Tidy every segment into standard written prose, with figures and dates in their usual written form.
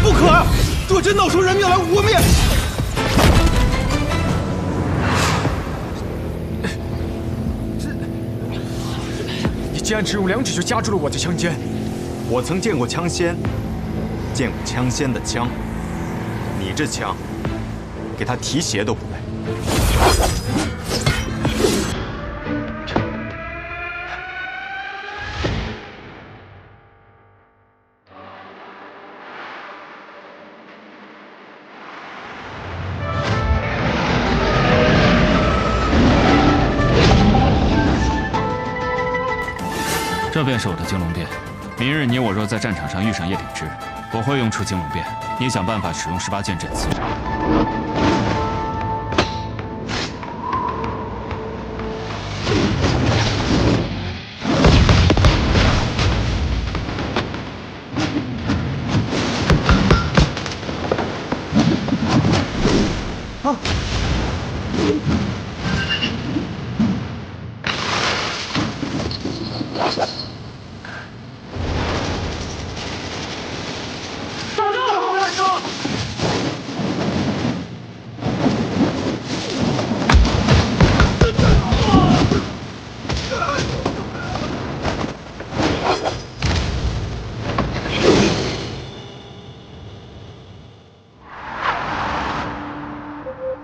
不可！若真闹出人命来，我们也……你竟然只用2指就夹住了我的枪尖！我曾见过枪仙，见过枪仙的枪。你这枪，给他提鞋都不配。 这便是我的金龙变。明日你我若在战场上遇上叶秉之，我会用出金龙变，你想办法使用18剑阵刺。啊！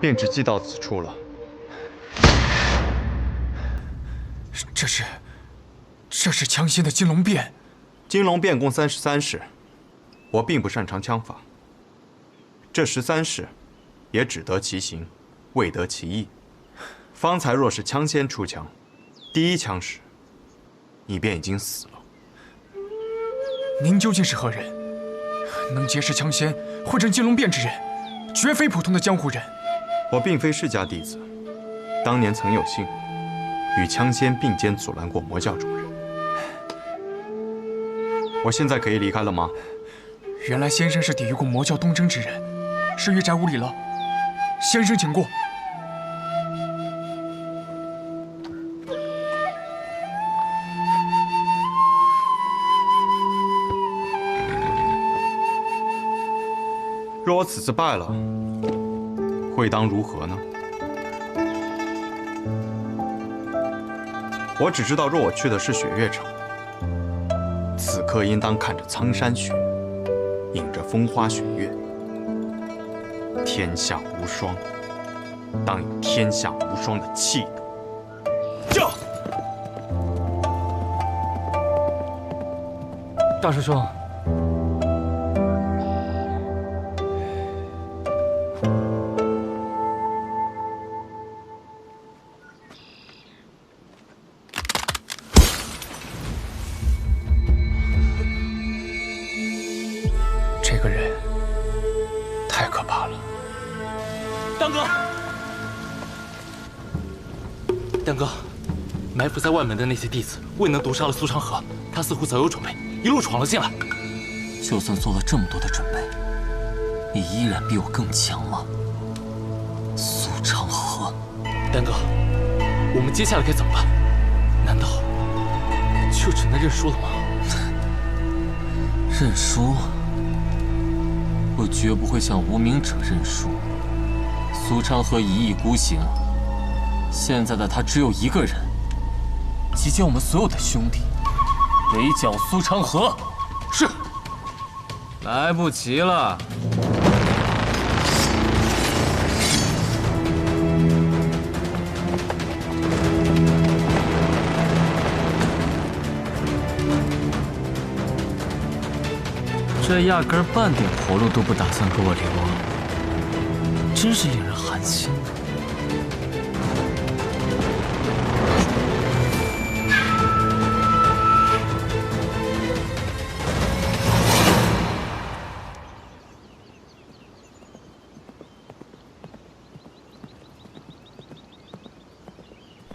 便只记到此处了。这是枪仙的金龙变。金龙变共33式，我并不擅长枪法。这13式，也只得其形，未得其意。方才若是枪仙出枪，第一枪时，你便已经死了。您究竟是何人？能结识枪仙，会阵金龙变之人，绝非普通的江湖人。 我并非世家弟子，当年曾有幸与枪仙并肩阻拦过魔教主人。我现在可以离开了吗？原来先生是抵御过魔教东征之人，是玉宅无礼了。先生请过。若我此次败了， 会当如何呢？我只知道，若我去的是雪月城，此刻应当看着苍山雪，迎着风花雪月。天下无双，当有天下无双的气度。驾！大师兄。 这个人太可怕了，当哥，当哥，埋伏在外门的那些弟子未能毒杀了苏长河，他似乎早有准备，一路闯了进来。就算做了这么多的准备，你依然比我更强吗？苏长河，丹哥，我们接下来该怎么办？难道就只能认输了吗？认输？ 我绝不会向无名者认输。苏昌河一意孤行，现在的他只有一个人，集结我们所有的兄弟，围剿苏昌河。是。来不及了。这压根儿半点活路都不打算给我留，真是令人寒心啊！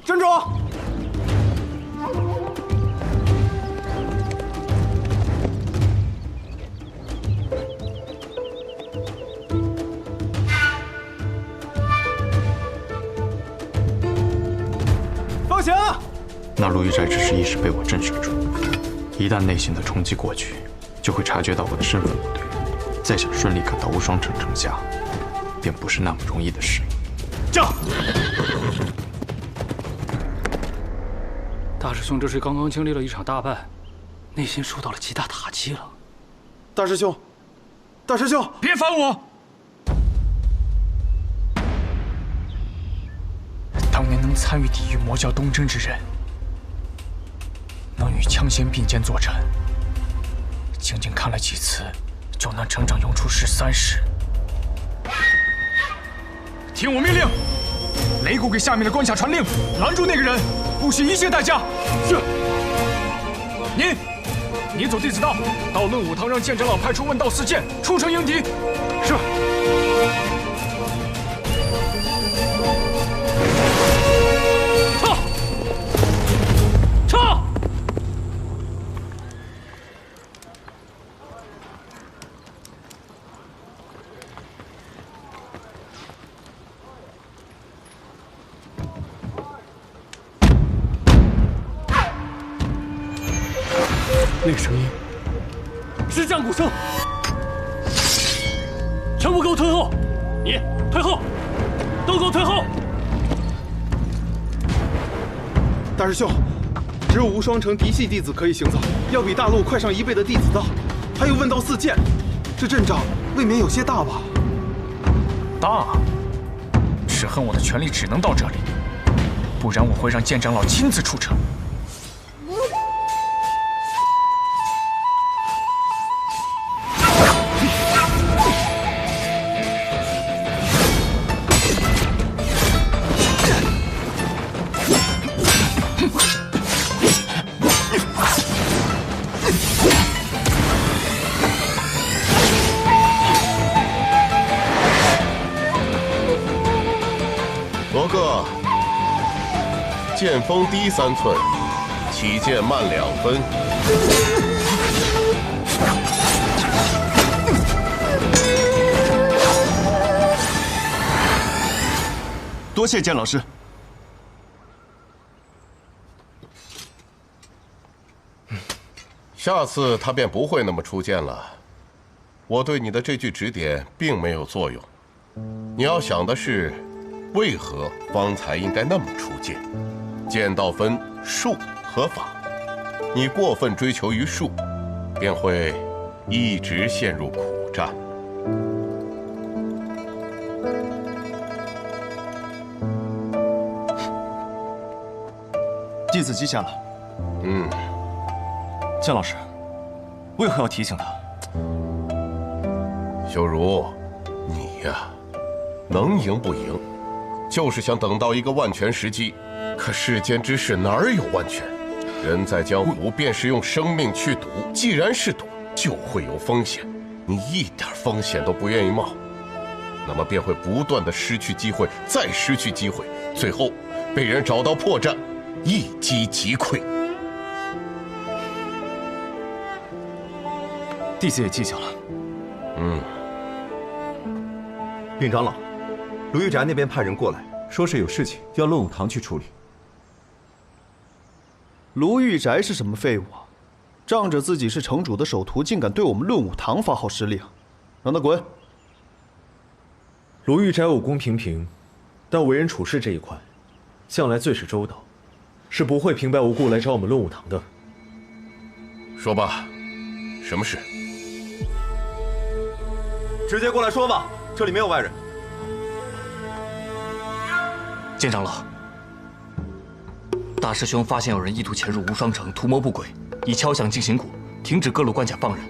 站住！ 那陆玉斋只是一时被我震慑住，一旦内心的冲击过去，就会察觉到我的身份不对。再想顺利赶到无双城城下，便不是那么容易的事。驾！大师兄这是刚刚经历了一场大败，内心受到了极大打击了。大师兄，大师兄，别烦我！当年能参与抵御魔教东征之人，能与枪仙并肩作战，仅仅看了几次，就能整整用出13式。听我命令，擂鼓给下面的关卡传令，拦住那个人，不惜一切代价。是。你走弟子道，到论武堂让剑长老派出问道4剑出城迎敌。是。撤！那个声音是战鼓声，全部给我退后！你退后，都给我退后！大师兄，只有无双城嫡系弟子可以行走，要比大陆快上1倍的弟子道，还有问道4剑，这阵仗未免有些大吧？大，只恨我的权力只能到这里，不然我会让剑长老亲自出城。罗哥，剑锋低3寸，起剑慢2分。多谢剑老师。下次他便不会那么出剑了。我对你的这句指点并没有作用。你要想的是，为何方才应该那么出剑？剑道分术和法，你过分追求于术，便会一直陷入苦战。弟子记下了。剑老师，为何要提醒他？修如，你呀，能赢不赢，就是想等到一个万全时机。可世间之事哪儿有万全？人在江湖，便是用生命去赌。既然是赌，就会有风险。你一点风险都不愿意冒，那么便会不断的失去机会，再失去机会，最后被人找到破绽，一击即溃。弟子也记下了。禀长老，卢玉宅那边派人过来，说是有事情要论武堂去处理。卢玉宅是什么废物啊？仗着自己是城主的首徒，竟敢对我们论武堂发号施令，让他滚！卢玉宅武功平平，但为人处事这一块，向来最是周到，是不会平白无故来找我们论武堂的。说吧，什么事？直接过来说吧，这里没有外人。剑长老，大师兄发现有人意图潜入无双城，图谋不轨，以敲响进行鼓，停止各路关卡放人，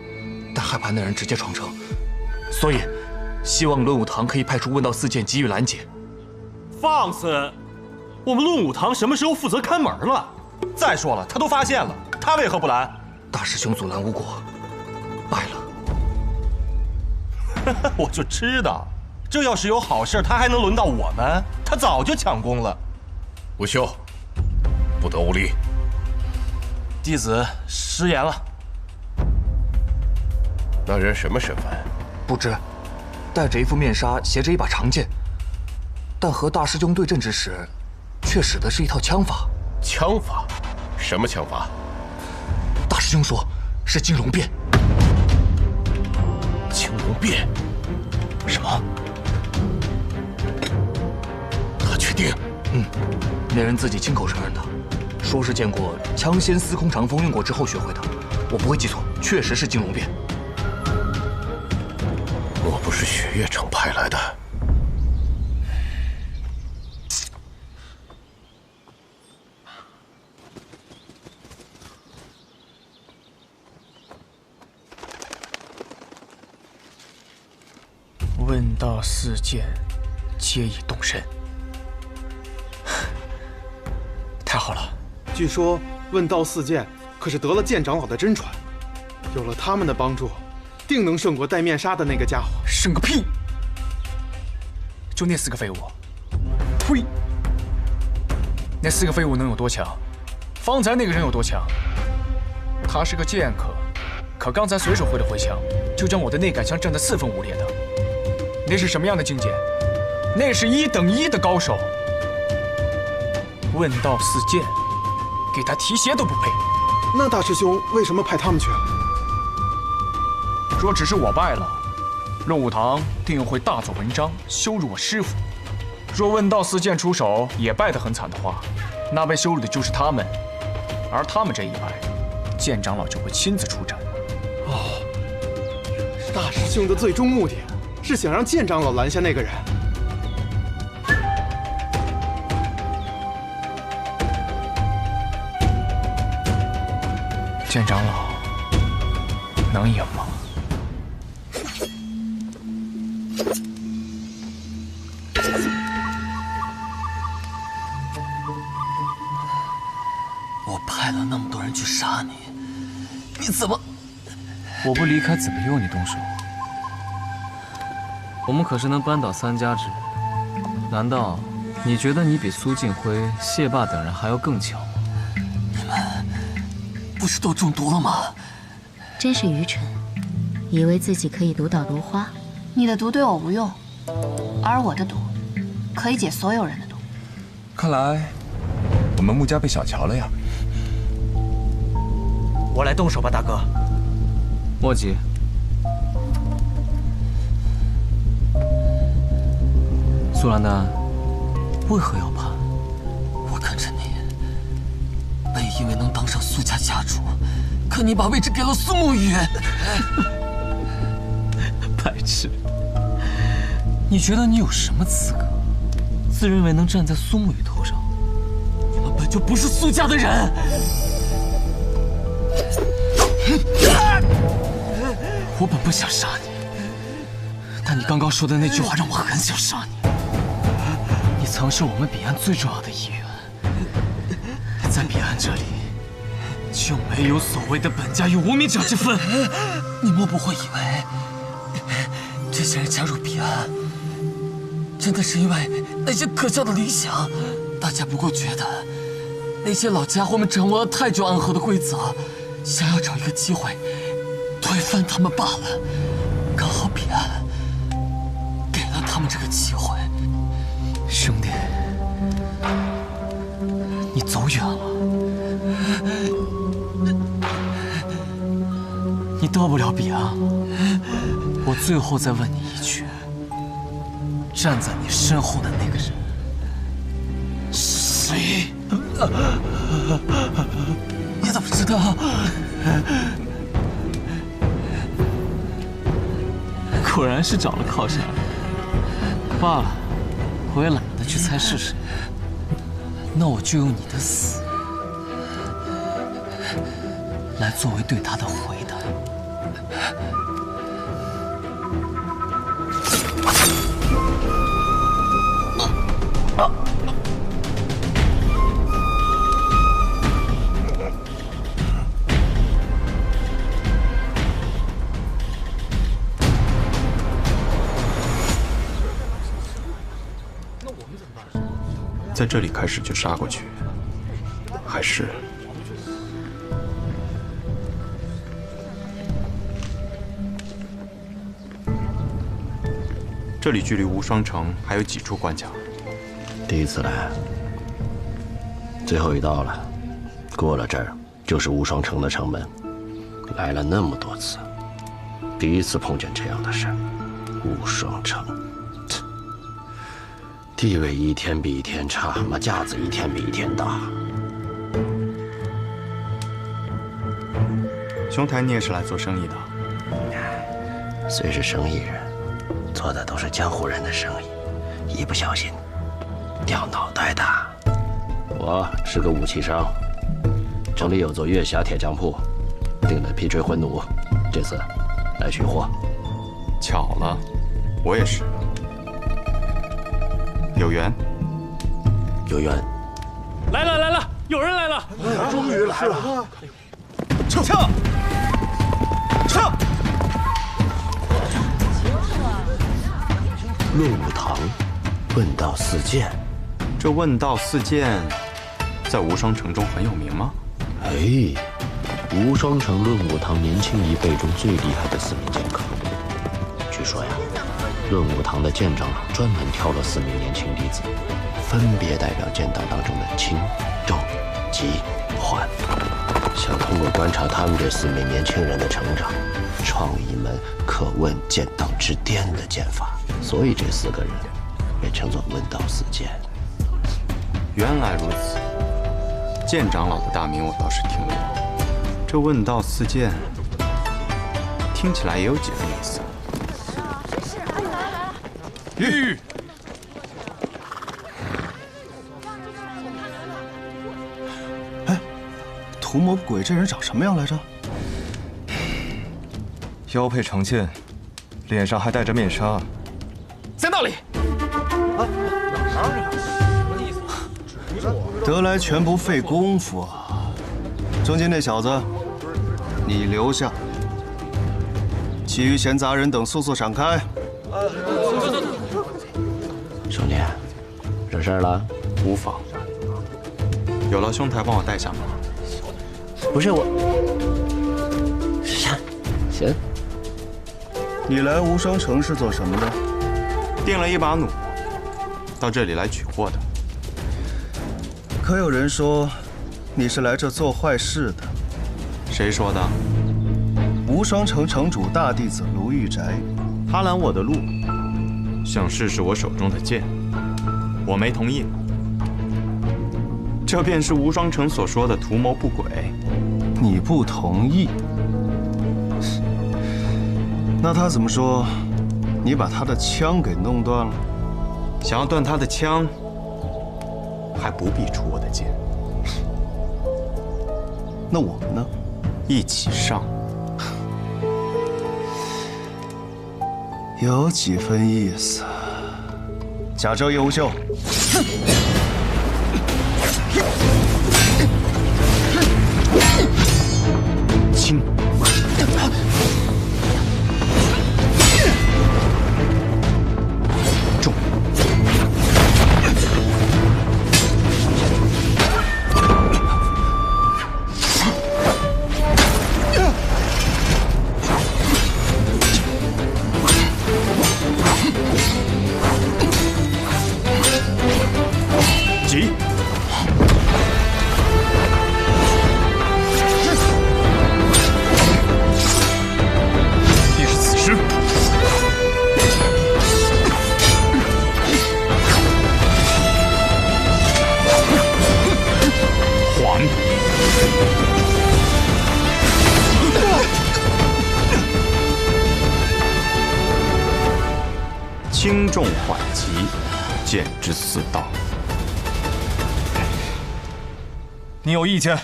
但害怕那人直接闯城，所以希望论武堂可以派出问道4剑给予拦截。放肆！我们论武堂什么时候负责看门了？再说了，他都发现了，他为何不拦？大师兄阻拦无果，败了。我就知道，这要是有好事，他还能轮到我们？他早就抢功了。不休，不得无礼。弟子失言了。那人什么身份？不知，戴着一副面纱，携着一把长剑，但和大师兄对阵之时，却使的是一套枪法。枪法？什么枪法？大师兄说是金龙变。金龙龙变。什么？他确定？那人自己亲口承认的，说是见过枪仙司空长风用过之后学会的。我不会记错，确实是金龙变。莫不是雪月城派来的？问道四剑，皆已动身。太好了！据说问道四剑可是得了剑长老的真传，有了他们的帮助，定能胜过戴面纱的那个家伙。胜个屁！就那4个废物！呸！那4个废物能有多强？方才那个人有多强？他是个剑客，可刚才随手挥了挥枪，就将我的内杆枪震得4分5裂的。那是什么样的境界？那是1等1的高手。问道四剑，给他提鞋都不配。那大师兄为什么派他们去了？若只是我败了，论武堂定又会大做文章，羞辱我师父。若问道四剑出手也败得很惨的话，那被羞辱的就是他们，而他们这一败，剑长老就会亲自出战。哦，大师兄的最终目的是想让剑长老拦下那个人。剑长老能赢吗？我派了那么多人去杀你，你怎么……我不离开，怎么由你动手？我们可是能扳倒3家之人，难道你觉得你比苏晋辉、谢霸等人还要更强吗？你们不是都中毒了吗？真是愚蠢，以为自己可以毒倒如花。你的毒对我无用，而我的毒可以解所有人的毒。看来我们穆家被小瞧了呀。我来动手吧，大哥。莫急。苏兰丹，为何要叛？我看着你，本以为能当上苏家家主，可你把位置给了苏沐雨。白痴！你觉得你有什么资格，自认为能站在苏沐雨头上？你们本就不是苏家的人。我本不想杀你，但你刚刚说的那句话让我很想杀你。你曾是我们彼岸最重要的一员，在彼岸这里就没有所谓的本家与无名者之分。你莫不会以为这些人加入彼岸，真的是因为那些可笑的理想？大家不过觉得那些老家伙们掌握了太久暗河的规则，想要找一个机会推翻他们罢了。刚好彼岸给了他们这个机会。兄弟，你走远了，你到不了彼岸了。我最后再问你一句，站在你身后的那个人是谁？你怎么知道？果然是找了靠山。罢了，我也懒得去猜是谁。那我就用你的死来作为对他的回答。在这里开始就杀过去，还是……这里距离无双城还有几处关卡？第一次来，最后一道了，过了这儿就是无双城的城门。来了那么多次，第一次碰见这样的事。无双城，地位一天比一天差，妈架子一天比一天大。兄台，你也是来做生意的？虽是生意人，做的都是江湖人的生意，一不小心掉脑袋的。我是个武器商，城里有座月霞铁匠铺，订了皮锤魂弩，这次来取货。巧了，我也是。有缘。有缘。来了来了，有人来了！终于来了！撤！论武堂，问道四剑。这问道四剑，在无双城中很有名吗？哎，无双城论武堂年轻一辈中最厉害的4名剑客。据说呀，论武堂的剑长老专门挑了4名年轻弟子，分别代表剑道当中的轻、重、急、缓，想通过观察他们这4名年轻人的成长，创一门可问剑道之巅的剑法。所以这4个人被称作问道四剑。原来如此，剑长老的大名我倒是听过，这问道四剑听起来也有几分意思。玉，哎，屠魔鬼这人长什么样来着？腰佩长剑，脸上还戴着面纱。在那里。得来全不费功夫啊！中间那小子，你留下，其余闲杂人等速速闪开。兄弟，惹事了？无妨。有劳兄台帮我带下吗？不是我。行。你来无双城是做什么的？订了一把弩，到这里来取货的。可有人说你是来这做坏事的？谁说的？无双城城主大弟子卢玉宅，他拦我的路，想试试我手中的剑，我没同意。这便是无双城所说的图谋不轨。你不同意？那他怎么说？你把他的枪给弄断了？想要断他的枪，还不必出我的剑。那我们呢？一起上。有几分意思。甲州叶无咎。轻。重。急。必是此时。缓。轻重缓急，剑之4道。你有意见？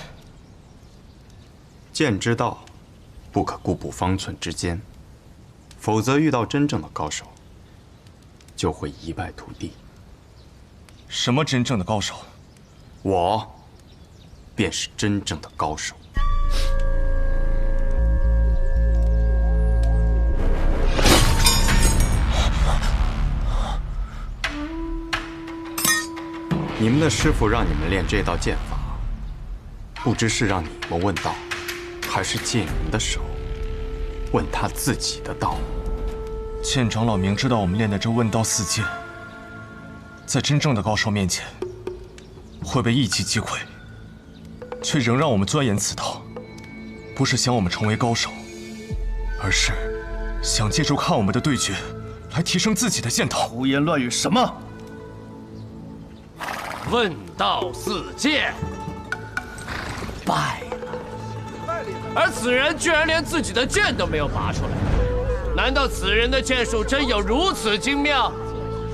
剑之道，不可固步方寸之间，否则遇到真正的高手，就会一败涂地。什么真正的高手？我便是真正的高手。你们的师傅让你们练这道剑法，不知是让你们问道，还是借你们的手问他自己的道。剑长老明知道我们练的这问道四剑，在真正的高手面前会被一击击溃，却仍让我们钻研此道，不是想我们成为高手，而是想借助看我们的对决，来提升自己的剑道。胡言乱语什么？问道四剑，败了。而此人居然连自己的剑都没有拔出来，难道此人的剑术真有如此精妙？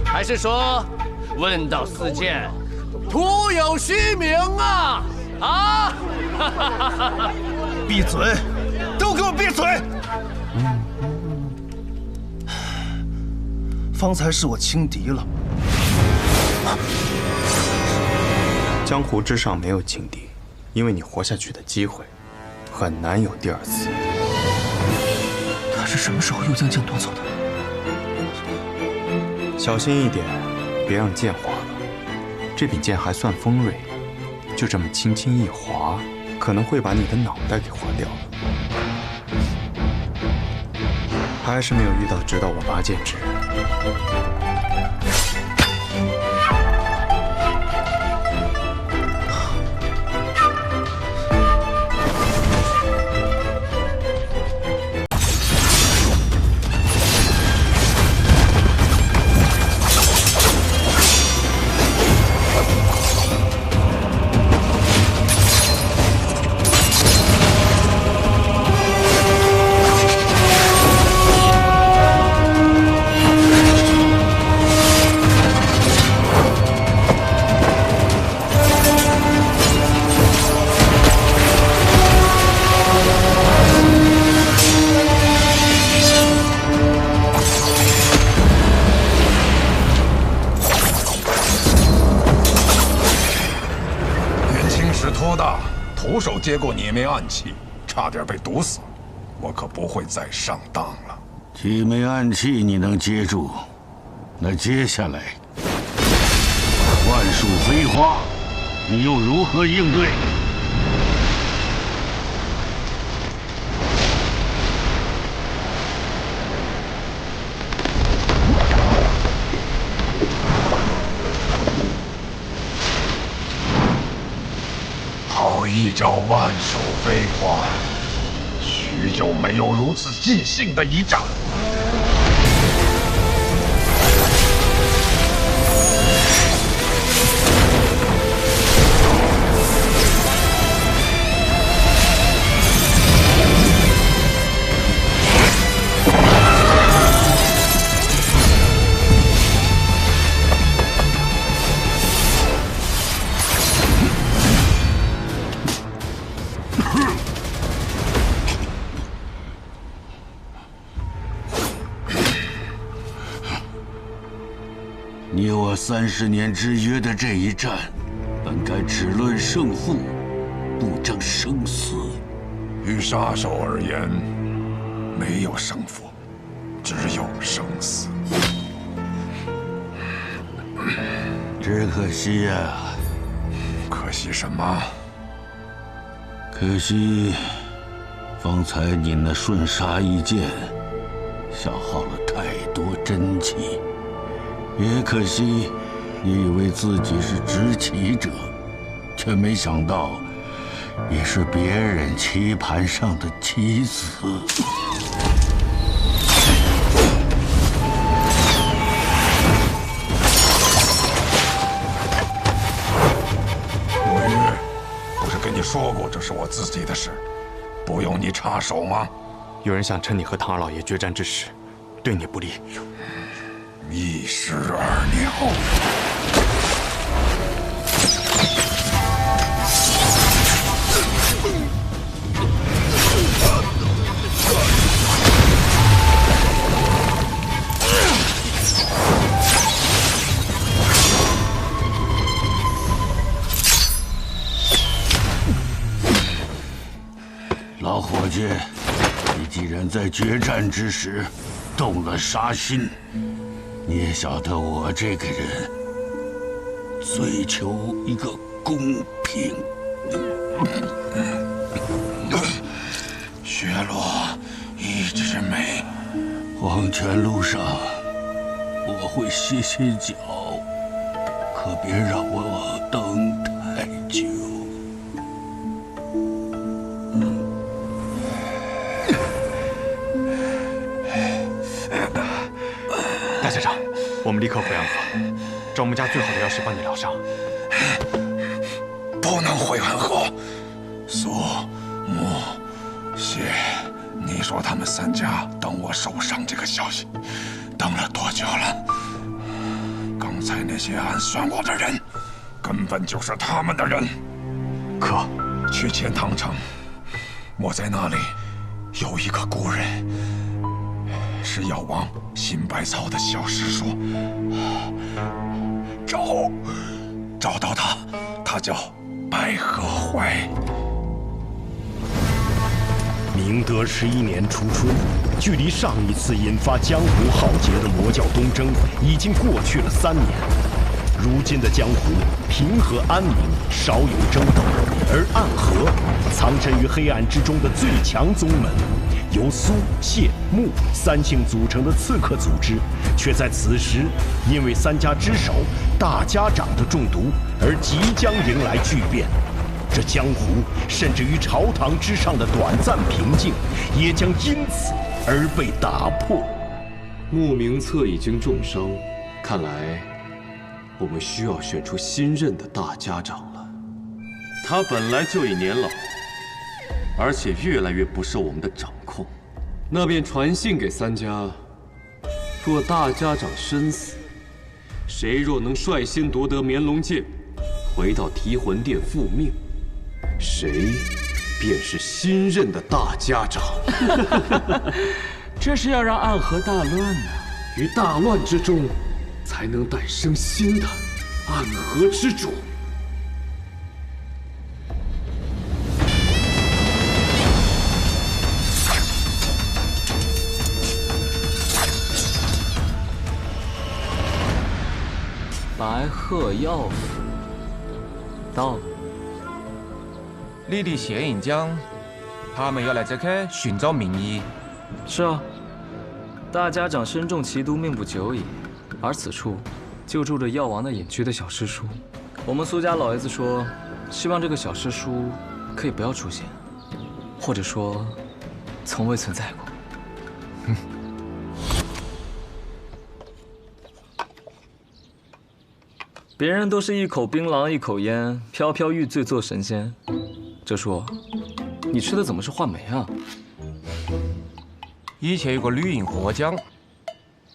还是说，问道四剑徒有虚名啊？啊！闭嘴！都给我闭嘴！方才是我轻敌了。江湖之上没有轻敌，因为你活下去的机会很难有第二次。他是什么时候又将剑夺走的？小心一点，别让剑划了。这柄剑还算锋锐，就这么轻轻一划，可能会把你的脑袋给划掉了。还是没有遇到知道我拔剑之人。徒手接过几枚暗器，差点被毒死，我可不会再上当了。几枚暗器你能接住，那接下来幻术飞花，你又如何应对？好一招万手飞花，许久没有如此尽兴的一战。你我30年之约的这一战，本该只论胜负，不争生死。于杀手而言，没有胜负，只有生死。只可惜呀，可惜什么？可惜，方才你那瞬杀一剑，消耗了太多真气。也可惜，你以为自己是执棋者，却没想到，也是别人棋盘上的棋子。罗玉，不是跟你说过这是我自己的事，不用你插手吗？有人想趁你和唐二老爷决战之时，对你不利。一石二鸟。老伙计，你既然在决战之时动了杀心，你也晓得我这个人追求一个公平。雪落一枝梅，黄泉路上我会歇歇脚，可别让我等太久。大家长，我们立刻回安河，找我们家最好的药师帮你疗伤。不能回安河。苏、穆、谢，你说他们3家等我受伤这个消息，等了多久了？刚才那些暗算我的人，根本就是他们的人。可去钱塘城，我在那里有一个故人，是药王辛百草的小师叔。找到他，他叫白鹤怀。明德11年初春，距离上一次引发江湖浩劫的魔教东征已经过去了3年。如今的江湖平和安宁，少有争斗，而暗河藏身于黑暗之中的最强宗门，由苏、谢、穆3姓组成的刺客组织，却在此时因为3家之首大家长的中毒而即将迎来巨变。这江湖甚至于朝堂之上的短暂平静，也将因此而被打破。穆名策已经重伤，看来我们需要选出新任的大家长了。他本来就已年老，而且越来越不受我们的掌控。那便传信给3家，若大家长身死，谁若能率先夺得绵龙剑，回到提魂殿复命，谁便是新任的大家长。这是要让暗河大乱呢。于大乱之中，才能诞生新的暗河之主。白鹤药府到了。你的谢银江，他们要来这里寻找名医。是啊，大家长身中奇毒，命不久矣。而此处就住着药王的隐居的小师叔。我们苏家老爷子说，希望这个小师叔可以不要出现，或者说从未存在过。别人都是一口槟榔一口烟，飘飘欲醉做神仙。哲叔，你吃的怎么是话梅啊？以前有个女人和我讲，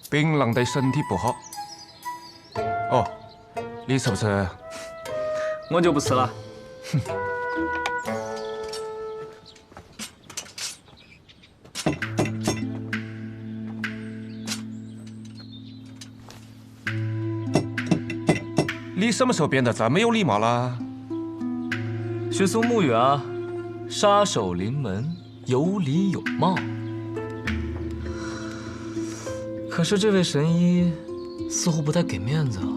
槟榔对身体不好。哦，你是不是？我就不吃了。你什么时候变得这么有礼貌了？学苏沐雨啊，杀手临门，有礼有貌。可是这位神医似乎不太给面子啊。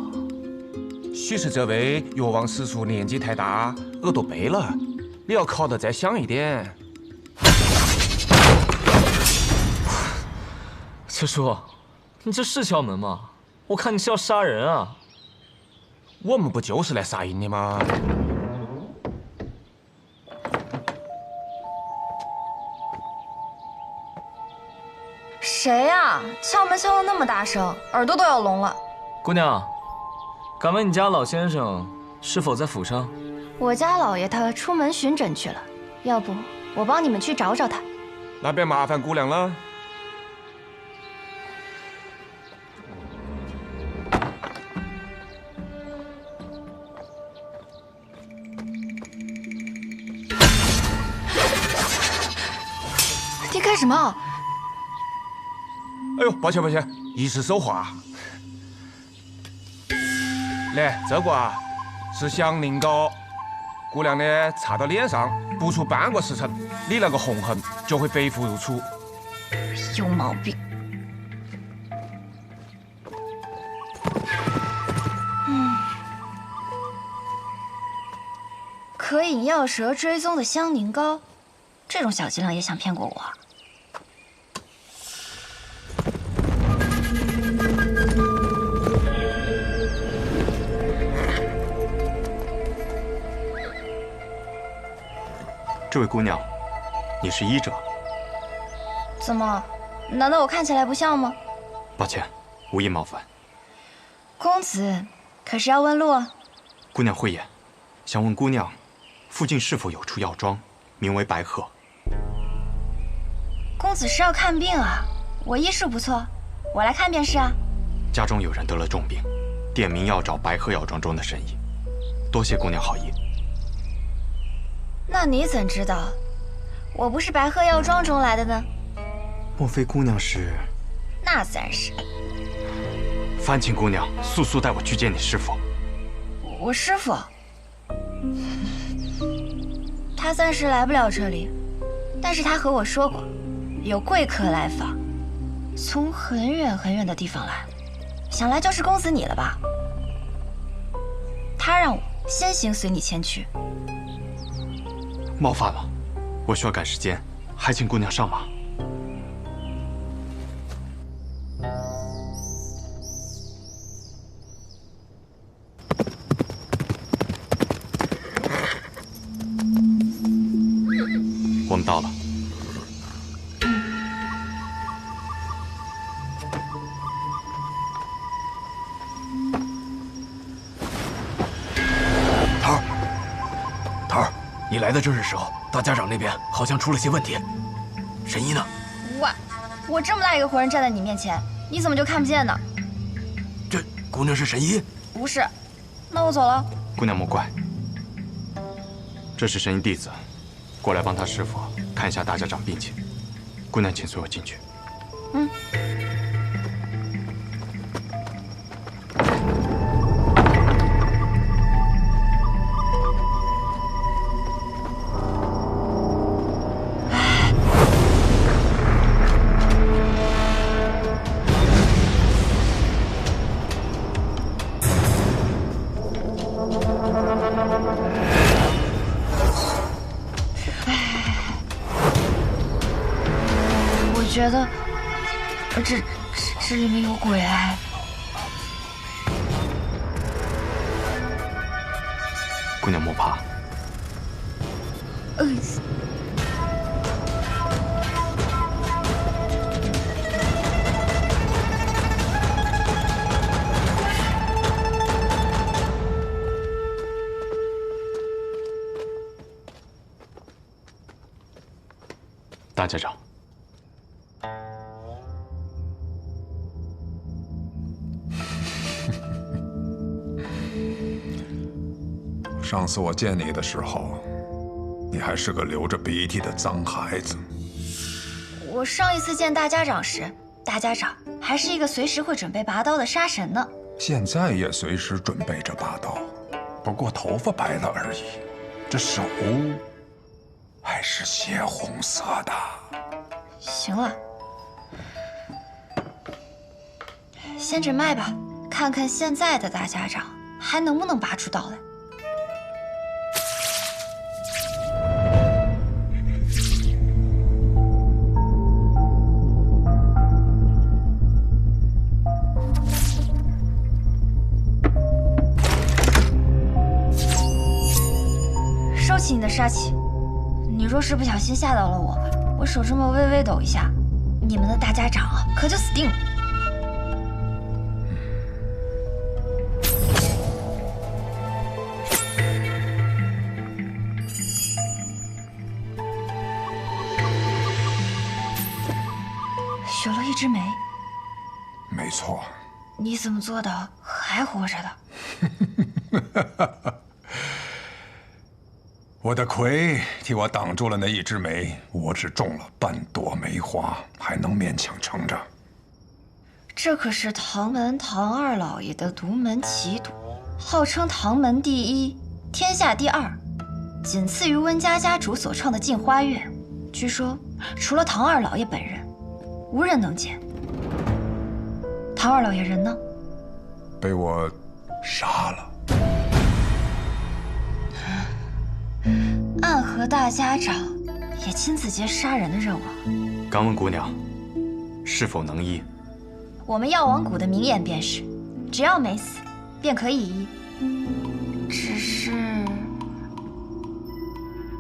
许是这位药王师叔年纪太大，耳朵背了，你要考得再响一点。哲叔，你这是敲门吗？我看你是要杀人啊！我们不就是来杀人的吗？谁呀？敲门敲得那么大声，耳朵都要聋了。姑娘，敢问你家老先生是否在府上？我家老爷他出门巡诊去了，要不我帮你们去找找他。那便麻烦姑娘了。你干什么？哎呦，抱歉抱歉，一时手滑。来，这个啊是祥宁膏，姑娘呢擦到脸上，不出半个时辰，你那个红痕就会恢复如初。有毛病。可以药蛇追踪的香凝膏，这种小伎俩也想骗过我？这位姑娘，你是医者？怎么？难道我看起来不像吗？抱歉，无意冒犯。公子，可是要问路？姑娘慧眼，想问姑娘，附近是否有处药庄，名为白鹤？公子是要看病啊？我医术不错，我来看便是啊。家中有人得了重病，点名要找白鹤药庄中的神医。多谢姑娘好意。那你怎知道我不是白鹤药庄中来的呢？莫非姑娘是？那自然是。烦请姑娘速带我去见你师父。我师父，他暂时来不了这里，但是他和我说过，有贵客来访，从很远很远的地方来，想来就是公子你了吧？他让我先行随你前去。冒犯了，我需要赶时间，还请姑娘上马。我们到了。桃儿，你来的正是时候。大家长那边好像出了些问题。神医呢？我这么大一个活人站在你面前，你怎么就看不见呢？这姑娘是神医？不是。那我走了。姑娘莫怪，这是神医弟子，过来帮他师父看一下大家长病情。姑娘，请随我进去。嗯。觉得这里面有鬼哎！姑娘莫怕。大家长。上次我见你的时候，你还是个流着鼻涕的脏孩子。我上一次见大家长时，大家长还是一个随时会准备拔刀的杀神呢。现在也随时准备着拔刀，不过头发白了而已，这手还是血红色的。行了，先诊脉吧，看看现在的大家长还能不能拔出刀来。收起你的杀气，你若是不小心吓到了我手这么微微抖一下，你们的大家长可就死定了。朽了一枝眉。没错。你怎么做的还活着的？我的魁替我挡住了那一枝梅，我只种了半朵梅花，还能勉强撑着。这可是唐门唐二老爷的独门奇毒，号称唐门第一，天下第二，仅次于温家家主所创的镜花月。据说除了唐二老爷本人，无人能见。唐二老爷人呢？被我杀了。暗河大家长也亲自接杀人的任务。敢问姑娘，是否能医？我们药王谷的名言便是，只要没死，便可以医。只是，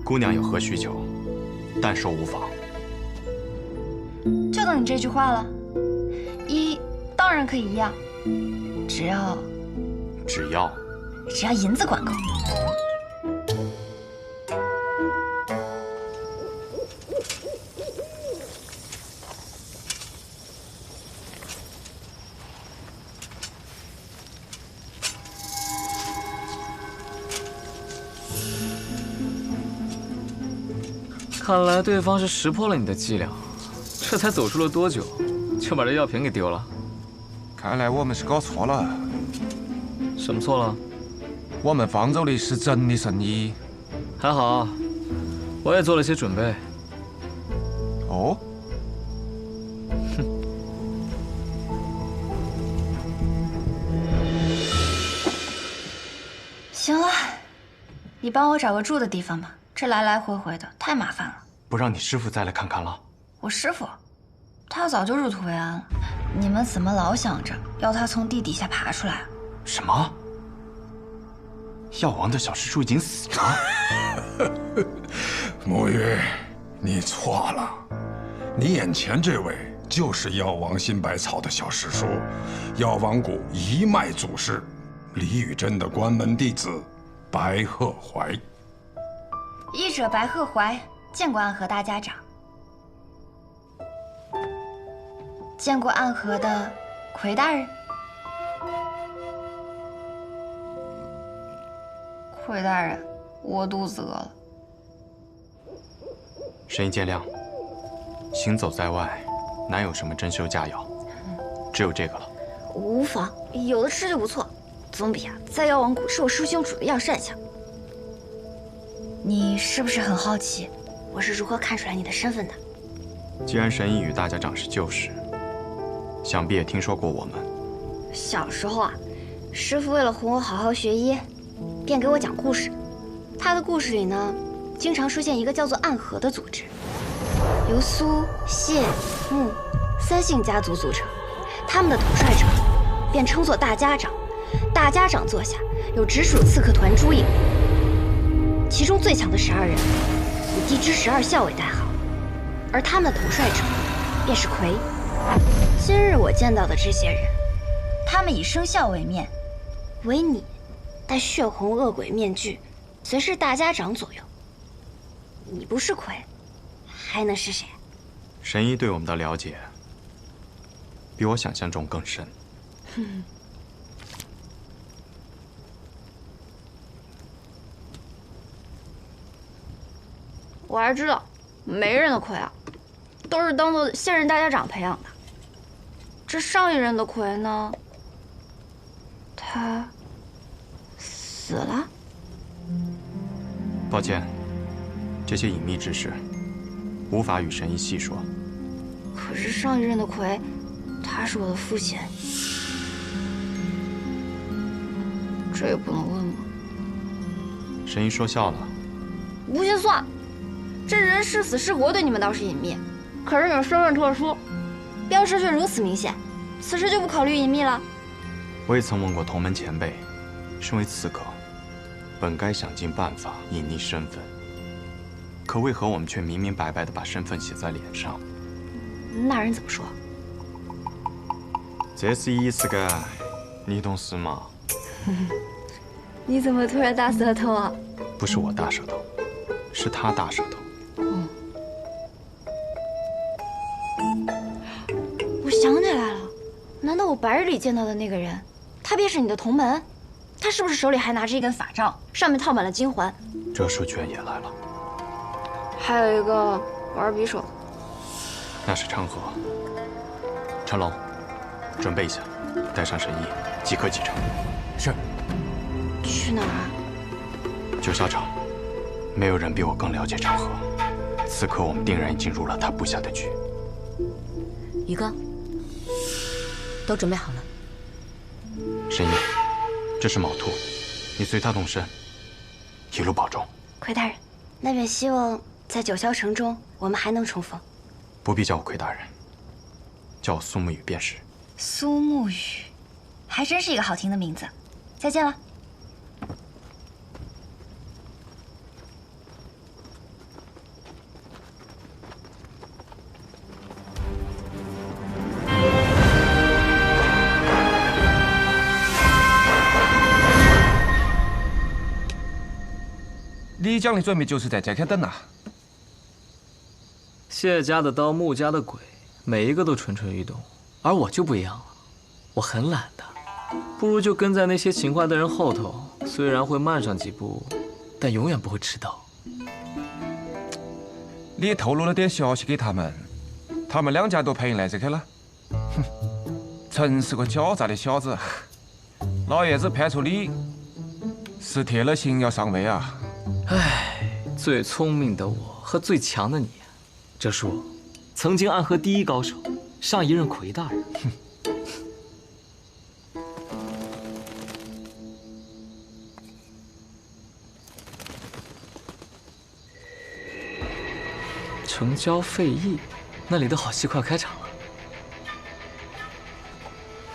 姑娘有何需求，但说无妨。就等你这句话了。医当然当然可以一样，只要银子管够。看来对方是识破了你的伎俩，这才走出了多久，就把这药瓶给丢了。看来我们是搞错了。什么错了？我们放走的是真的生意。还好，我也做了些准备。哦。行了，你帮我找个住的地方吧。这来来回回的太麻烦了。不让你师傅再来看看了？我师傅，他早就入土为安了。你们怎么老想着要他从地底下爬出来？什么？药王的小师叔已经死了？沐玉，你错了，你眼前这位就是药王新百草的小师叔，药王谷一脉祖师李宇珍的关门弟子白鹤怀。医者白鹤怀，见过暗河大家长。见过暗河的魁大人。魁大人，我肚子饿了。神医见谅，行走在外，哪有什么珍馐佳肴，只有这个了。无妨，有的吃就不错，总比在药王谷吃我师兄煮的药膳强。你是不是很好奇，我是如何看出来你的身份的？既然神医与大家长是旧识，想必也听说过我们。小时候师父为了哄我好好学医，便给我讲故事。他的故事里呢，经常出现一个叫做暗河的组织，由苏、谢、穆三姓家族组成。他们的统帅者便称作大家长，大家长座下有直属刺客团诸营，其中最强的12人以地支12校为代号，而他们的统帅者便是魁。今日我见到的这些人，他们以生肖为面，唯你戴血红恶鬼面具，随侍大家长左右。你不是魁，还能是谁？神医对我们的了解，比我想象中更深。我还知道，每人的魁都是当做现任大家长培养的。这上一任的魁呢，他死了。抱歉，这些隐秘之事无法与神医细说。可是上一任的魁，他是我的父亲，这也不能问吗？神医说笑了。不信算，这人是死是活对你们倒是隐秘，可是你们身份特殊，标识却如此明显，此时就不考虑隐秘了。我也曾问过同门前辈，身为刺客，本该想尽办法隐匿身份，可为何我们却明明白白地把身份写在脸上？那人怎么说？这是意思个，你懂事吗？你怎么突然大舌头啊？不是我大舌头，是他大舌头。我想起来了，难道我白日里见到的那个人，他便是你的同门？他是不是手里还拿着一根法杖，上面套满了金环？这书居然也来了。还有一个玩匕首，那是昌河。陈龙，准备一下，带上神医，即刻启程。是。去哪儿啊？九霄城，没有人比我更了解昌河。此刻我们定然已经入了他布下的局。宇哥，都准备好了。神医，这是卯兔，你随他动身，一路保重。魁大人，那便希望在九霄城中我们还能重逢。不必叫我魁大人，叫我苏沐雨便是。苏沐雨，还真是一个好听的名字。再见了。李讲的准备就是在这开等呐。谢家的刀，穆家的鬼，每一个都蠢蠢欲动，而我就不一样了，我很懒的，不如就跟在那些勤快的人后头，虽然会慢上几步，但永远不会迟到。你也透露了点消息给他们，他们两家都配应来这开了。哼，真是个狡诈的小子。老爷子派出你，是铁了心要上位啊。唉，最聪明的我和最强的你。这是我曾经暗河第一高手，上一任魁大人。城郊废驿，那里的好戏快开场了。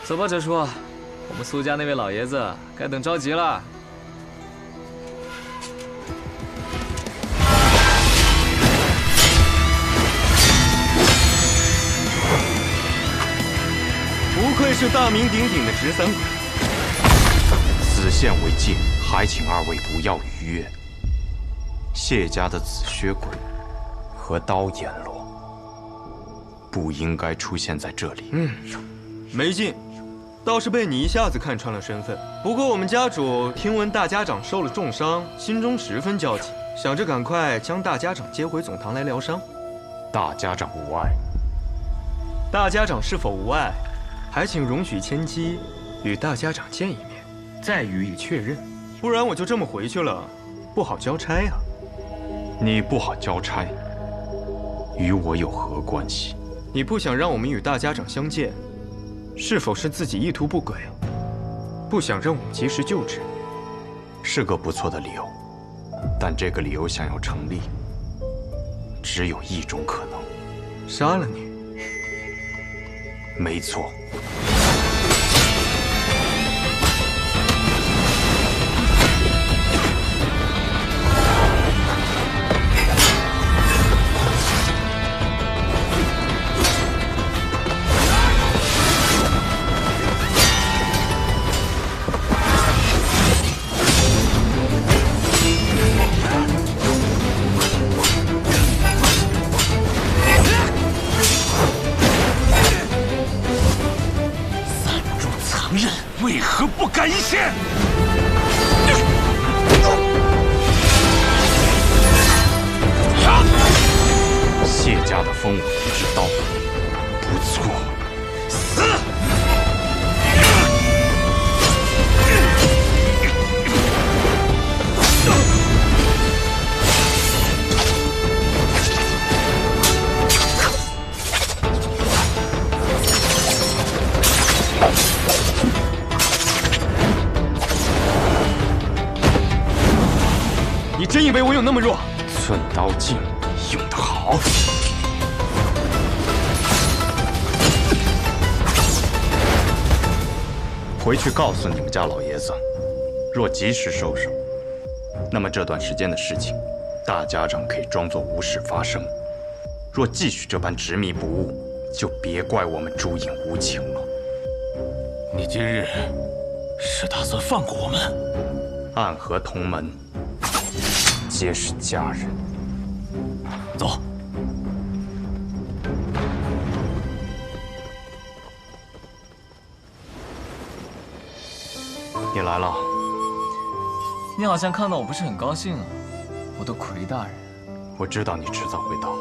走吧，哲叔，我们苏家那位老爷子该等着急了。不愧是大名鼎鼎的直三鬼，此线为界，还请二位不要逾越。谢家的紫靴鬼和刀阎罗不应该出现在这里。没劲，倒是被你一下子看穿了身份。不过我们家主听闻大家长受了重伤，心中十分焦急，想着赶快将大家长接回总堂来疗伤。大家长无碍。大家长是否无碍？还请容许千机与大家长见一面，再予以确认。不然我就这么回去了，不好交差啊。你不好交差，与我有何关系？你不想让我们与大家长相见，是否是自己意图不轨？不想让我们及时救治？是个不错的理由，但这个理由想要成立，只有一种可能：杀了你。没错。为何不敢一线？谢家的风舞之刀，不错。死！你真以为我有那么弱？寸刀劲用得好。回去告诉你们家老爷子，若及时收手，那么这段时间的事情，大家长可以装作无事发生；若继续这般执迷不悟，就别怪我们朱隐无情了。你今日是打算放过我们？暗河同门，皆是家人。走。你来了。你好像看到我不是很高兴啊，我的魁大人。我知道你迟早会到，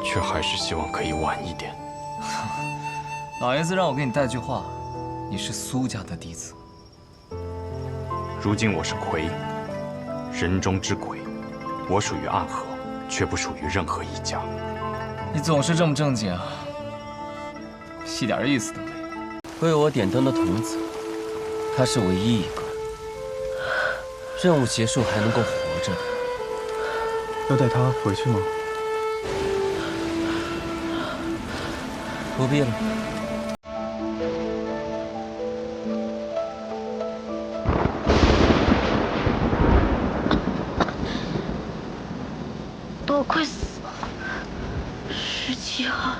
却还是希望可以晚一点。老爷子让我给你带句话，你是苏家的弟子。如今我是魁，人中之鬼，我属于暗河，却不属于任何一家。你总是这么正经啊，一点意思都没有。为我点灯的童子，他是唯一一个任务结束还能够活着的。要带他回去吗？不必了。都快死了！17号，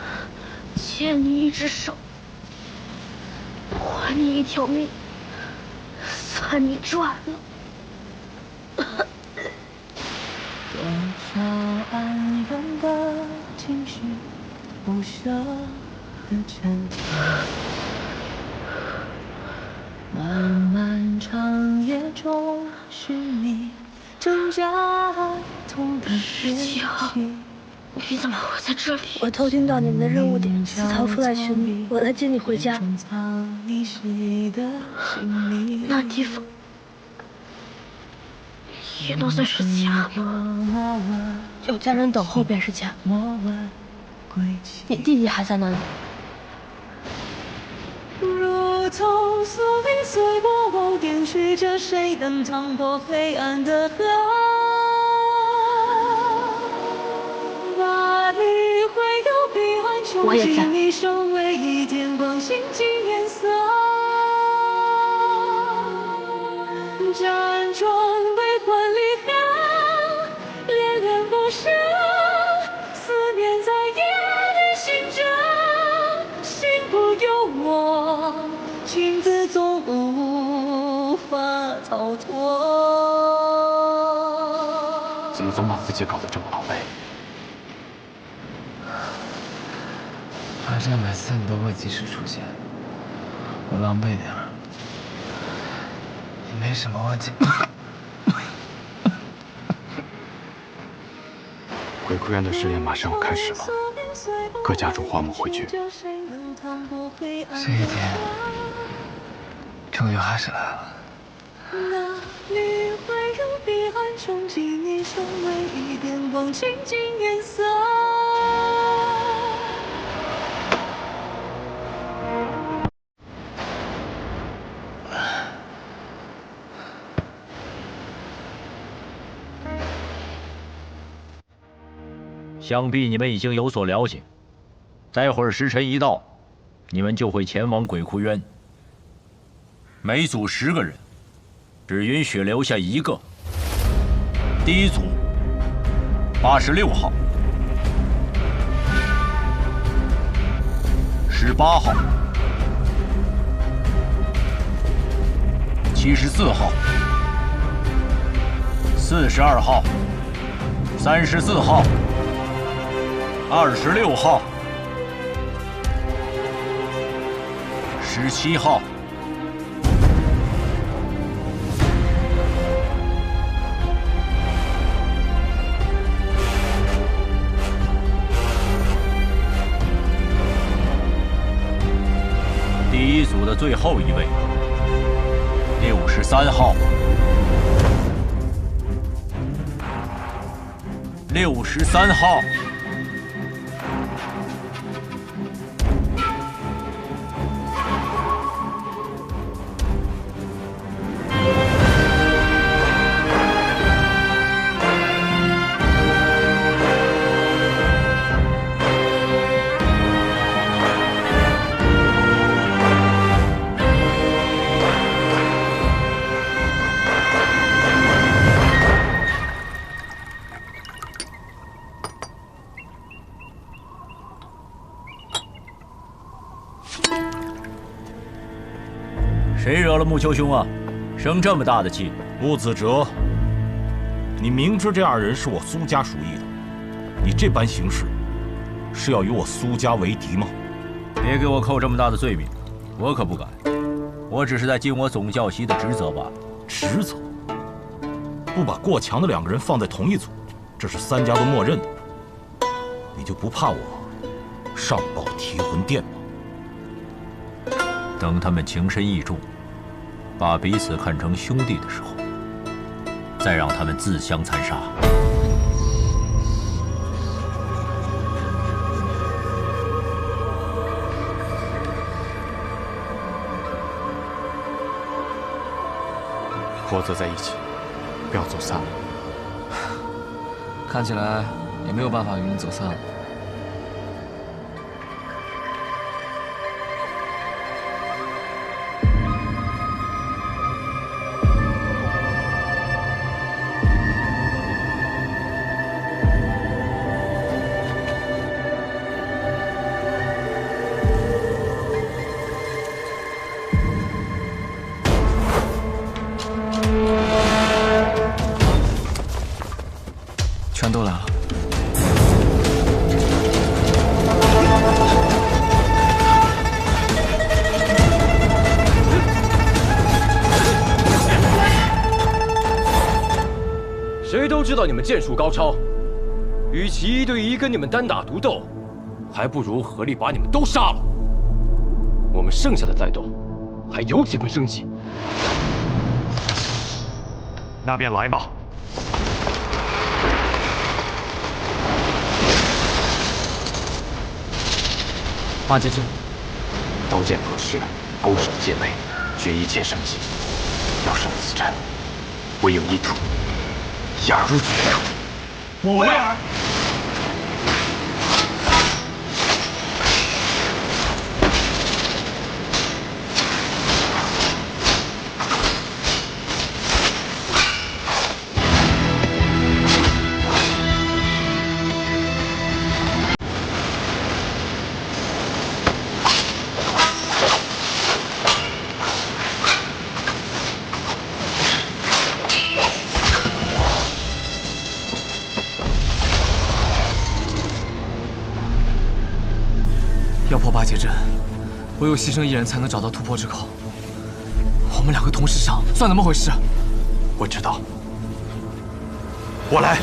欠你一只手，还你一条命，算你赚了。少安远的情绪，不舍的沉淀。漫漫长夜中，是你挣扎痛的憋气。你怎么会在这里？我偷听到你们的任务点，私逃出来寻你，我来接你回家。那地方也都算是家，有家人等候便是家。你弟弟还在那里。如同苏黎碎波点缀着谁能趟过黑暗的河。我也在。你手唯一点光，心尽颜色。辗转悲欢离合，恋恋不舍，思念在夜里醒着，心不由我，情字总无法逃脱。怎么总把自己搞得这么狼狈？反正每次你都会及时出现，我狼狈点儿也没什么问题。鬼哭院的试炼马上要开始了，各家主花木汇聚。这一天终于还是来了。哪里会有彼岸憧憬你手唯一点光，情尽颜色。想必你们已经有所了解，待会儿时辰一到，你们就会前往鬼窟渊。每组10个人，只允许留下1个。第一组86号、18号、74号、42号、34号。26号、17号、第一组的最后一位，63号、63号。谁惹了木丘兄啊？生这么大的气！陆子哲，你明知这2人是我苏家属意的，你这般行事，是要与我苏家为敌吗？别给我扣这么大的罪名，我可不敢。我只是在尽我总教习的职责罢了。职责？不把过强的2个人放在同一组，这是3家都默认的。你就不怕我上报提魂殿吗？等他们情深意重，把彼此看成兄弟的时候，再让他们自相残杀。合作在一起，不要走散了。看起来也没有办法与你走散了。全都来了。谁都知道你们剑术高超，与其1对1跟你们单打独斗，还不如合力把你们都杀了。我们剩下的再斗，还有几分生机。那便来吧。八戒阵，刀剑合适，勾手戒备，决一切生机。要胜此战，唯有一途，一而入决。我为尔。要破八节阵，唯有牺牲一人才能找到突破之口。我们2个同时上，算怎么回事？我知道，我来。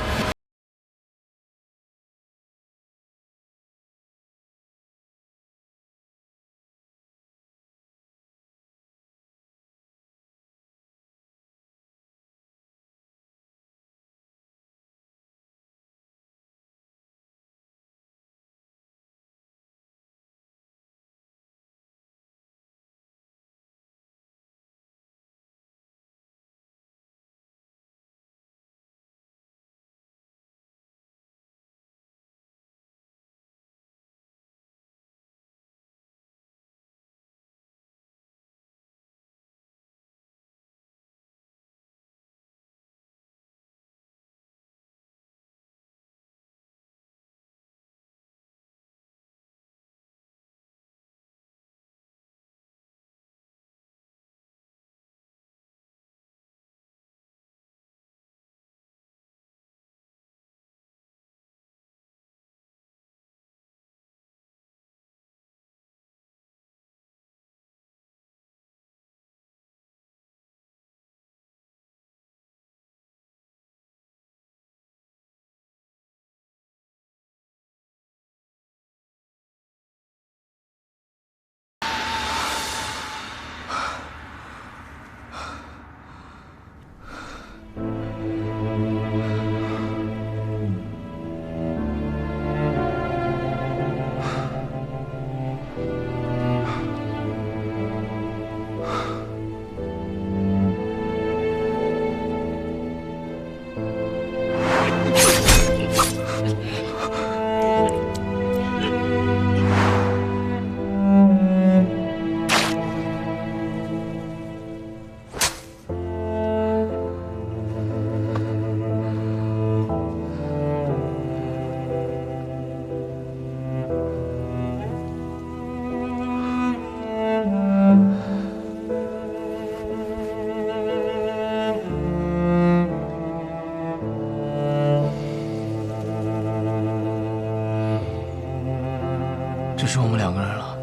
只剩我们2个人了，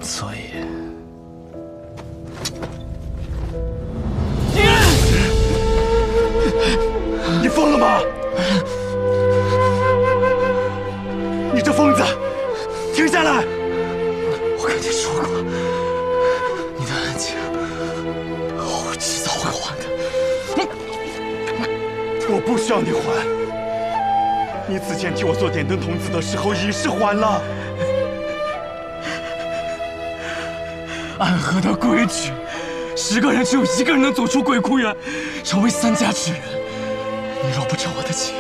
所以你疯了吗？你这疯子，停下来！我跟你说过，你的恩情，我迟早会还的。我不需要你还。你此前替我做点灯童子的时候已是还了。暗河的规矩，10个人只有1个人能走出鬼窟园，成为3家之人。你若不成我的情，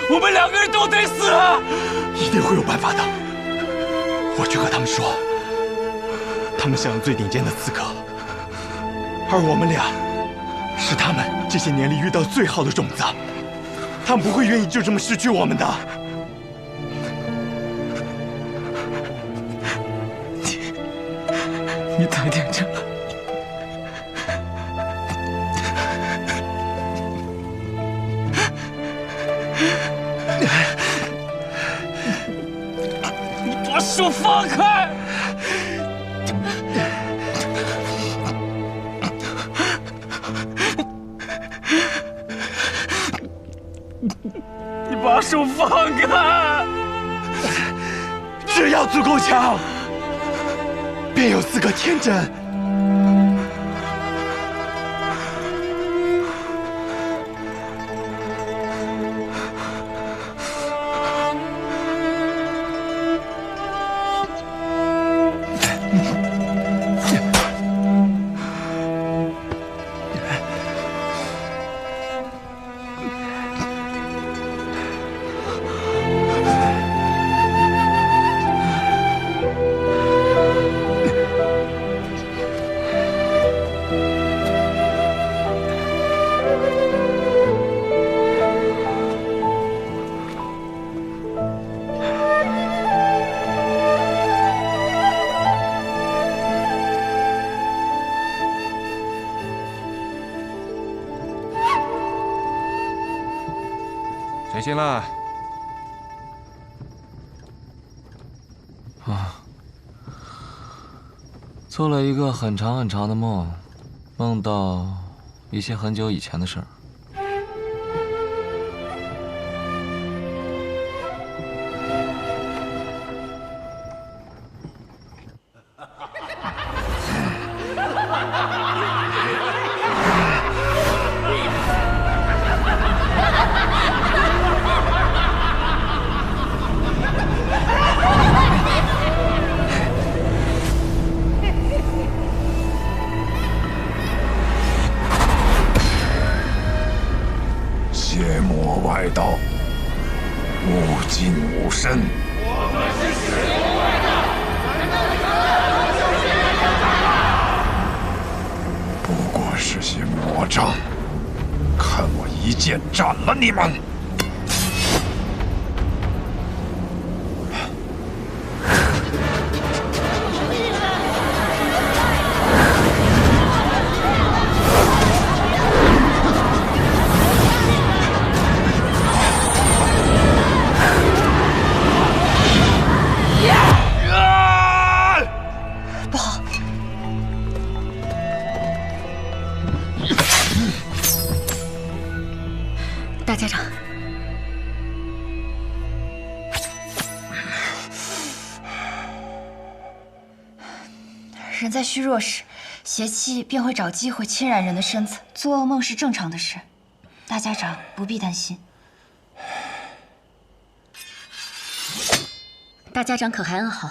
我们2个人都得死。一定会有办法的。我去和他们说，他们想要最顶尖的刺客，而我们俩是他们这些年里遇到最好的种子。他们不会愿意就这么失去我们的。你太天真了，把手放开！你把手放开！只要足够强，便有4个天真。睡醒了。做了一个很长很长的梦，梦到一些很久以前的事儿。邪魔外道，无尽无身。我们是邪魔外道，不过是些魔障，看我一剑斩了你们！不好！大家长，人在虚弱时，邪气便会找机会侵染人的身子。做噩梦是正常的事，大家长不必担心。大家长可还安好？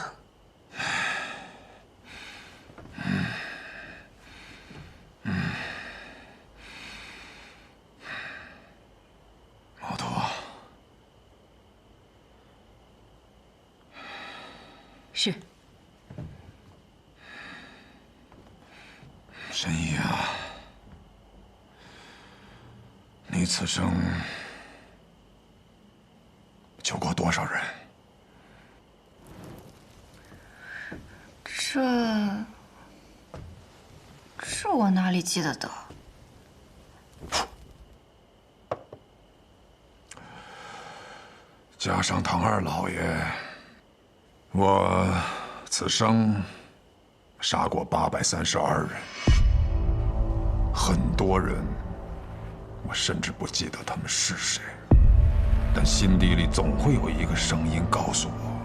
毛头，是。神医啊，你此生救过多少人？这我哪里记得得？加上唐二老爷，我此生杀过832人，很多人，我甚至不记得他们是谁，但心底里总会有一个声音告诉我，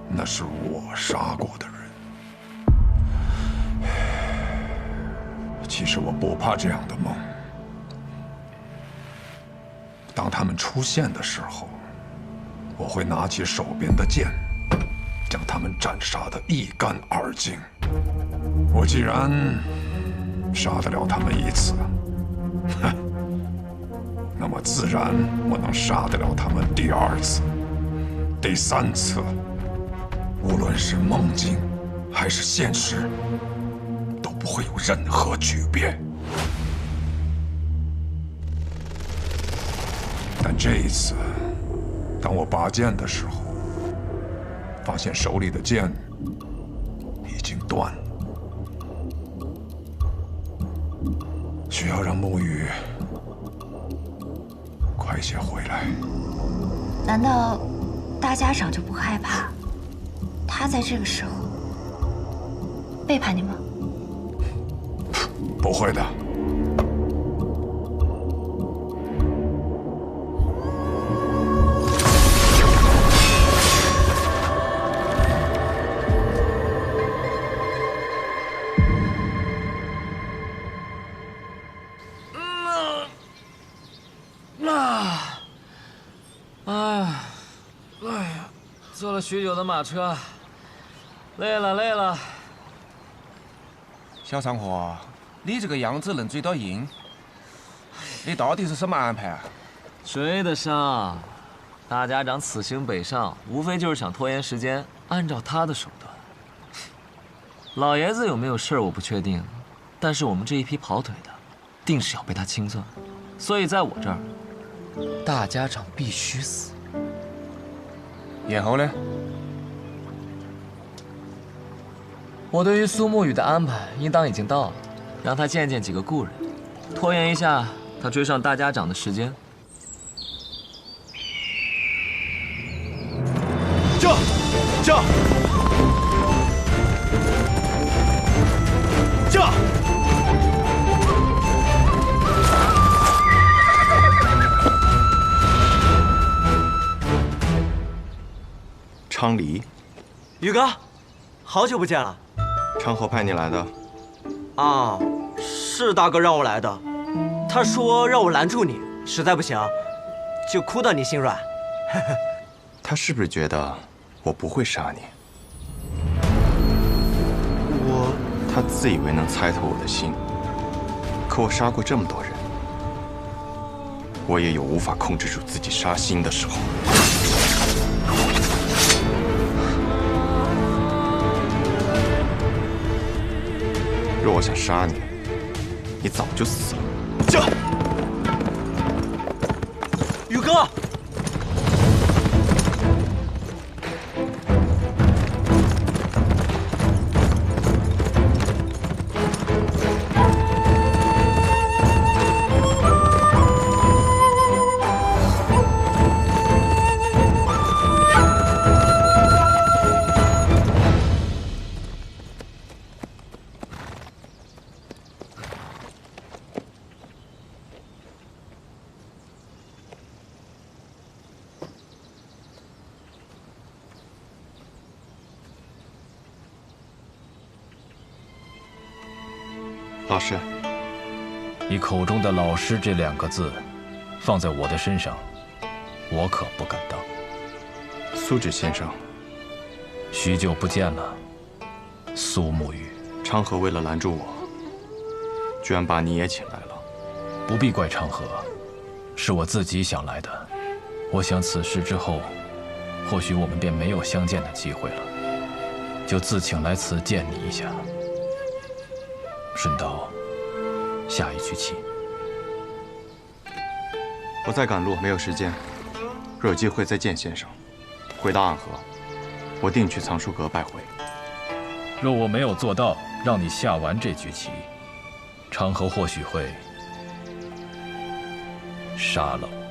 那是我杀过的人。其实我不怕这样的梦。当他们出现的时候，我会拿起手边的剑，将他们斩杀得一干二净。我既然杀得了他们一次，那么自然我能杀得了他们第2次、第3次。无论是梦境还是现实，都不会有任何区别。但这一次，当我拔剑的时候，发现手里的剑已经断了，需要让沐雨快些回来。难道大家长就不害怕他在这个时候背叛你吗？不会的。坐了许久的马车，累了。小长河，你这个样子能追到鹰，你到底是什么安排啊？追得上，大家长此行北上，无非就是想拖延时间，按照他的手段。老爷子有没有事儿我不确定，但是我们这一批跑腿的，定是要被他清算，所以在我这儿，大家长必须死。然后呢？我对于苏沐雨的安排，应当已经到了，让他见见几个故人，拖延一下他追上大家长的时间。驾！昌黎，宇哥，好久不见了。昌河派你来的。啊，是大哥让我来的。他说让我拦住你，实在不行，就哭到你心软。他是不是觉得我不会杀你？他自以为能猜透我的心，可我杀过这么多人，我也有无法控制住自己杀心的时候。若我想杀你，你早就死了。驾！宇哥。老师，你口中的“老师”这2个字，放在我的身上，我可不敢当。苏芷先生，许久不见了，苏沐雨。昌河为了拦住我，居然把你也请来了。不必怪昌河，是我自己想来的。我想此事之后，或许我们便没有相见的机会了，就自请来此见你一下。顺道下一局棋。我在赶路，没有时间。若有机会再见先生。回到暗河，我定去藏书阁拜会。若我没有做到让你下完这局棋，昌河或许会杀了我。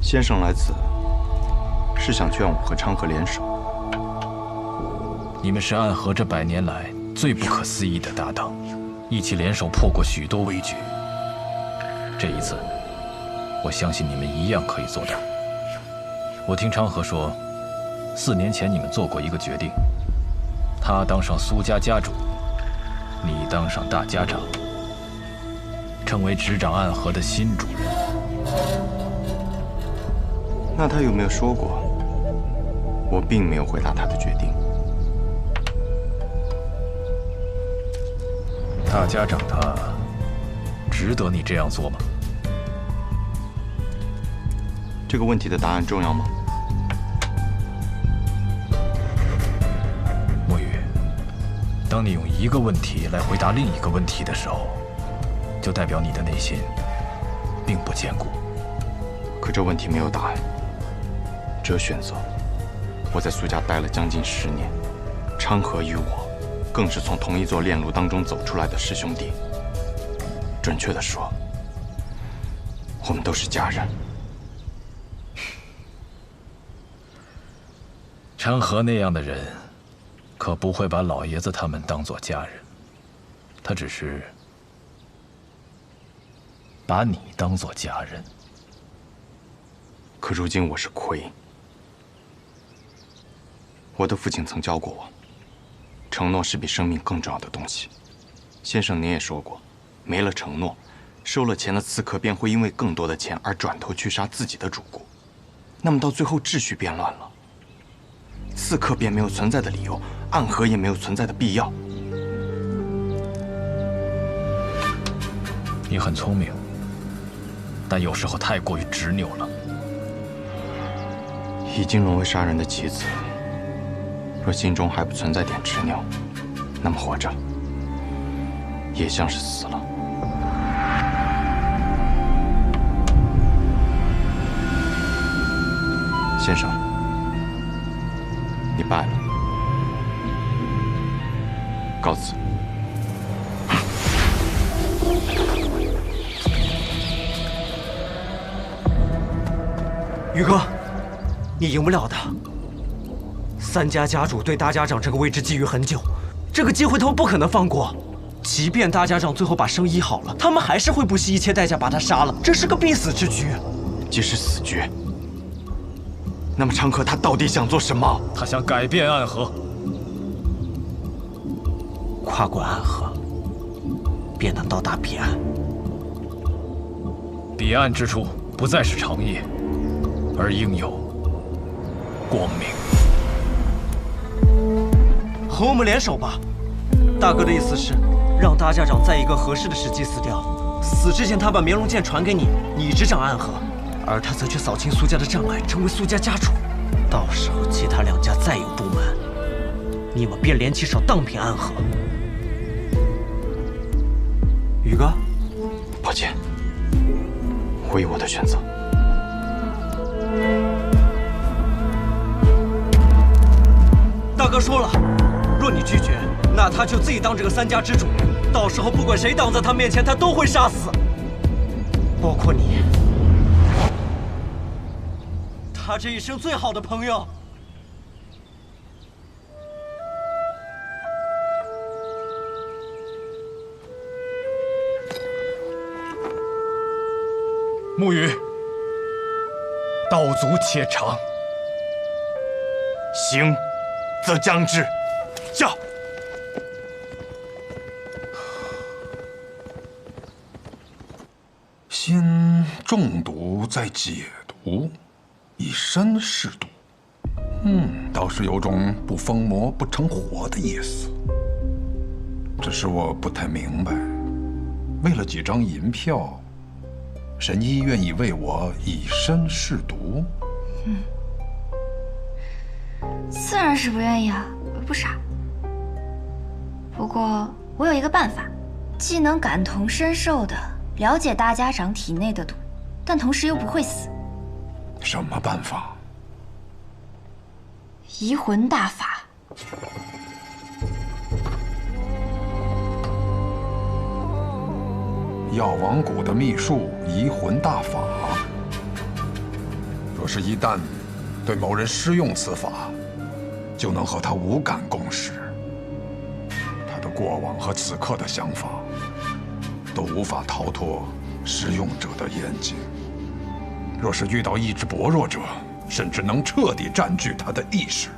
先生来此，是想劝我和昌河联手。你们是暗河这100年来最不可思议的搭档，一起联手破过许多危局。这一次，我相信你们一样可以做到。我听昌河说，4年前你们做过一个决定，他当上苏家家主，你当上大家长，成为执掌暗河的新主人。那他有没有说过，我并没有回答他的决定？大家长他值得你这样做吗？这个问题的答案重要吗？沐雨，当你用一个问题来回答另一个问题的时候，就代表你的内心并不坚固。可这问题没有答案，只有选择。我在苏家待了将近10年，昌河与我，更是从同一座炼炉当中走出来的师兄弟。准确地说，我们都是家人。昌河那样的人，可不会把老爷子他们当作家人，他只是把你当作家人。可如今我是魁，我的父亲曾教过我，承诺是比生命更重要的东西。先生您也说过，没了承诺，收了钱的刺客便会因为更多的钱而转头去杀自己的主顾，那么到最后秩序变乱了，刺客便没有存在的理由，暗河也没有存在的必要。你很聪明，但有时候太过于执拗了。已经沦为杀人的棋子，若心中还不存在点执拗，那么活着也像是死了。先生，你败了，告辞。宇哥，你赢不了的。3家家主对大家长这个位置觊觎很久，这个机会他们不可能放过。即便大家长最后把生医好了，他们还是会不惜一切代价把他杀了，这是个必死之局。即使死局，那么昌河他到底想做什么？他想改变暗河，跨过暗河，便能到达彼岸。彼岸之处不再是长夜，而应有光明。和我们联手吧。大哥的意思是，让大家长在一个合适的时机死掉，死之前他把绵龙剑传给你，你执掌暗河，而他则去扫清苏家的障碍，成为苏家家主。到时候其他2家再有不满，你们便联起手荡平暗河。宇哥，抱歉，我有我的选择。大哥说了，若你拒绝，那他就自己当这个3家之主，到时候不管谁挡在他面前，他都会杀死，包括你，他这一生最好的朋友。木鱼，道阻且长。行，则将之。下。先中毒再解毒，以身试毒。倒是有种不疯魔不成活的意思。只是我不太明白，为了几张银票，神医愿意为我以身试毒？自然是不愿意啊，我又不傻。不过我有一个办法，既能感同身受的了解大家长体内的毒，但同时又不会死。什么办法？移魂大法。药王谷的秘术移魂大法，若是一旦对某人施用此法，就能和他无感共识。他的过往和此刻的想法，都无法逃脱施用者的眼睛。若是遇到意志薄弱者，甚至能彻底占据他的意识。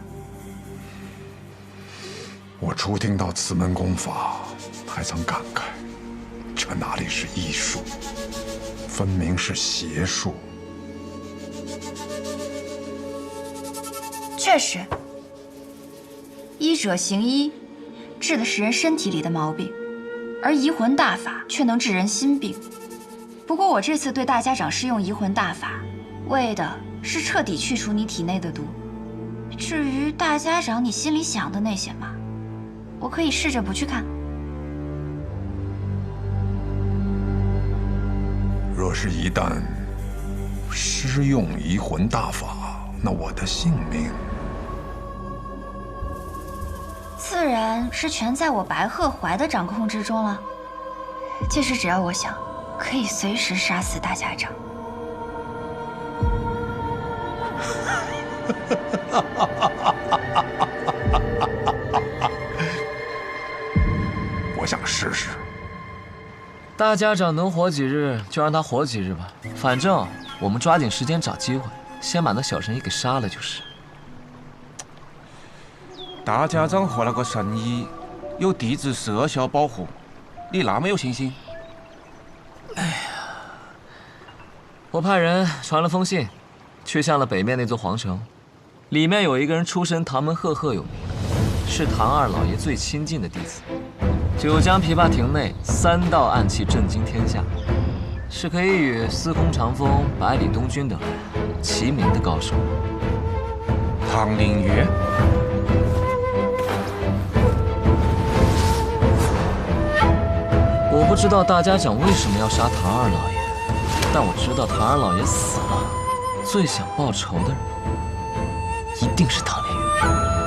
我初听到此门功法，还曾感慨，这哪里是医术，分明是邪术。确实，医者行医，治的是人身体里的毛病，而移魂大法却能治人心病。不过我这次对大家长施用移魂大法，为的是彻底去除你体内的毒。至于大家长你心里想的那些嘛，我可以试着不去看。若可是，一旦施用移魂大法，那我的性命自然是全在我白鹤怀的掌控之中了。届时只要我想，可以随时杀死大家长。我想试试。大家长能活几日就让他活几日吧，反正我们抓紧时间找机会，先把那小神医给杀了就是。大家长和那个神医有地质社校保护，你那么有信心？哎呀，我派人传了封信，去向了北面那座皇城，里面有一个人出身唐门赫赫有名，是唐二老爷最亲近的弟子。九江琵琶亭内3道暗器震惊天下，是可以与司空长风、百里东君等人齐名的高手。唐灵月。我不知道大家长为什么要杀唐二老爷，但我知道唐二老爷死了，最想报仇的人一定是唐灵月。